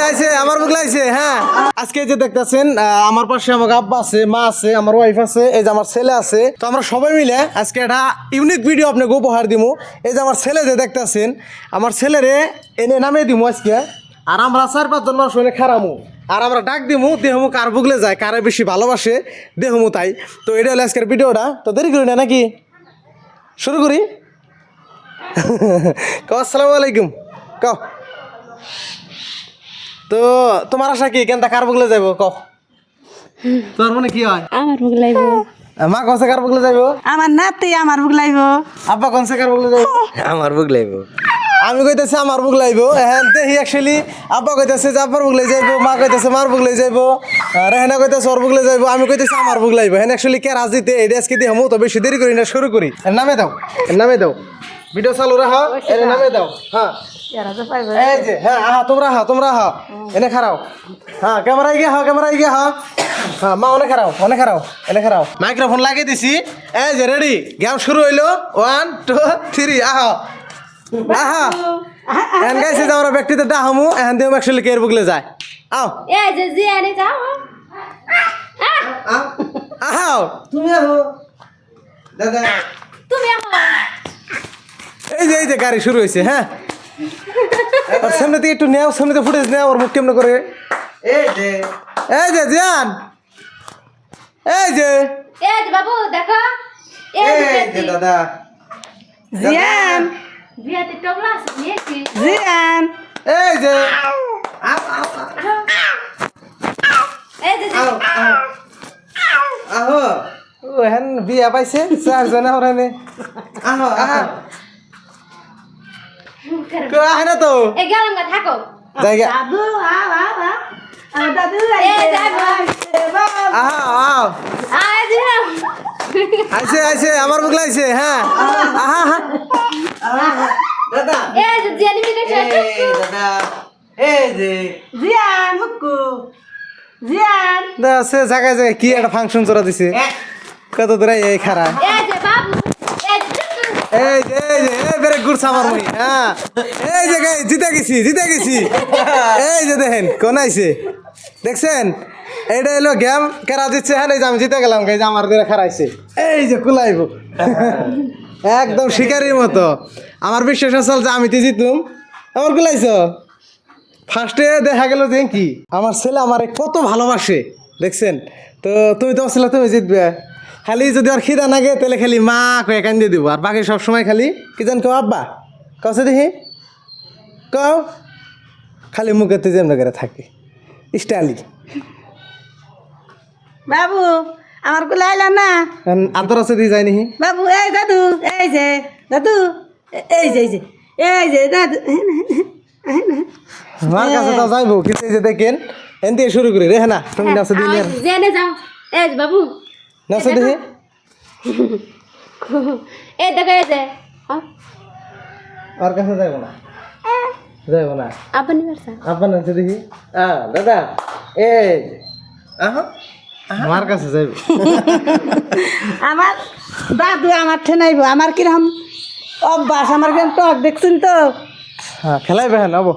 আইছে আমার বুক লাগছে। হ্যাঁ, আজকে যে দেখতেছেন আমার পাশে আমার আব্বা আছে, মা আছে, আমার ওয়াইফ আছে, এই যে আমার ছেলে আছে। তো আমরা সবাই মিলে আজকে একটা ইউনিক ভিডিও আপনাকে উপহার দিমু। এই যে আমার ছেলে যে দেখতেছেন, আমার ছেলেরে এনে নামিয়ে দিমু আজকে। আর আমরা 4-5 জন মানুষ হলে খারামু, আর আমরা ডাক দিমু, দেহমু কার বুগলে যায়, কারে বেশি ভালোবাসে দেহমু তাই। তো এটা হলো আজকের ভিডিওটা। তো দেরি করি না নাকি, শুরু করি। আসসালামু আলাইকুম। কও তো তোমার আশা কি, কেনটা কার বুগলে যাইব? কও তোমার মনে কি হয়? আমার বুক লাইব। মা কনসে কার বুগলে যাইব? আমার নাতি আমার বুক লাইব। আব্বা কনসে কার বুগলে যাইব? আমার বুক লাইব। আমি কইতেছি আমার বুক লাইব। হ্যাঁ দেখি অ্যাকচুয়ালি আব্বা কইতেছে যে আব্বার বুক লাই যাইব, মা কইতেছে মার বুক লাই যাইব, রেহানা কইতেছে ওর বুক লাই যাইব, আমি কইতেছি আমার বুক লাইব। হ্যাঁ অ্যাকচুয়ালি কে রাজিতে এটা আজকে দিয়ে তো বেশি দেরি করি না, শুরু করি। নামে দাও, নামে দাও, ভিডিও চালু রাখো, এর নামে দাও। হ্যাঁ এই যে, হ্যাঁ আহা তোমরা আহা এনে খারাও। হ্যাঁ ক্যামেরায় গিয়ে হ্যাঁ, ক্যামেরায় গিয়ে হ্যাঁ। হ্যাঁ মা অনেক খারাও, অনেক খারাও, এনে খারাও। মাইক্রোফোন লাগিয়ে দিছি। এই যে রেডি, গেম শুরু হইলো। 1 2 3 আহা আহা। এন গাইছে যে আমরা ব্যক্তিতে ডাহামু, এখান দিয়ে অ্যাকচুয়ালি কেয়ার বুকলে যায়। আও এই যে জিয়ানি যাও। আহাও তুমি আহো দাদা, তুমি আহো। এই যে গাড়ি শুরু হয়েছে। হ্যাঁ আর সামনে থেকে একটু নেও, সামনে থেকে ফুটেজ নেও, ওর মুখ কেমন করে। এই যে জিয়ান, এই যে বাবু দেখো, এই যে দাদা জিয়ান বিয়াতে টগলা আছে নিয়েছি। জিয়ান এই যে এই যে আহো। ও হেন বিয়া পাইছে 4 জন হরানে। আহো আহো তো আহে না তো এই গেলাম গা, থাকো জায়গা। দাদু দাদু এই যাবো আহো আহো আয় দিলাম। আইছে আমার বুক লাইছে। হ্যাঁ আহা দাদা, এই যে জিয়ানি মিলে দাদা এই যে জিয়ান হুকু জিয়ান দা সে জায়গায় জায়গায় কি একটা ফাংশন চড়া দিছে। কত দূরে এই খারা। এই যে বাবু এই যে বেরে গুড় আমার মই। হ্যাঁ এই যে গাই জিতে গেছি। এই যে দেখেন কোন আইছে, দেখছেন? এইটা এলো গেম কেরা দিচ্ছে। হ্যাঁ এই যে আমি জিতে গেলাম, এই যে আমার বেরে খারাইছে। এই যে কুলাইব একদম শিকারির মতো। আমার বিশ্বাস আসল যে আমি তো জিতুম, আমার কুলাইছ। ফার্স্টে দেখা গেল যে কি আমার ছেলে আমারে কত ভালোবাসে, দেখছেন? তো তুমি তো ছেলে তুমি জিতবে। খালি যদি আর খিদা নাগে তাহলে খালি মা কয়ে কান দিয়ে দিব, আর বাকি সব সময় খালি কি জান কেউ আব্বা কছে দেখি কও, খালি মুখেতে যেমন করে থাকে স্টাইলি। বাবু আমার কোলে আইলা না আদর আছে দিয়ে যায় নাকি বাবু। এই দাদু এই যে দাদু এই যে দাদু আমার কাছে তো যাইবো কিন্তু এই যে দেখেন এন দিয়ে শুরু করি রে। হ্যাঁ না তুমি নাচে দিন জেনে যাও। এই যে বাবু নাচে দেখি। এই দেখো এই যে আর কাছে যাইবো না আপনি বাসা আব্বা নাচে দেখি। দাদা এই আহা আমার কাছে যাইবো। আমার দাদু আমার ঠেনাইব। আমার কিরকম অভ্যাস, আমার কিরকম টক দেখছেন তো। হ্যাঁ খেলাইবে। হ্যাঁ নব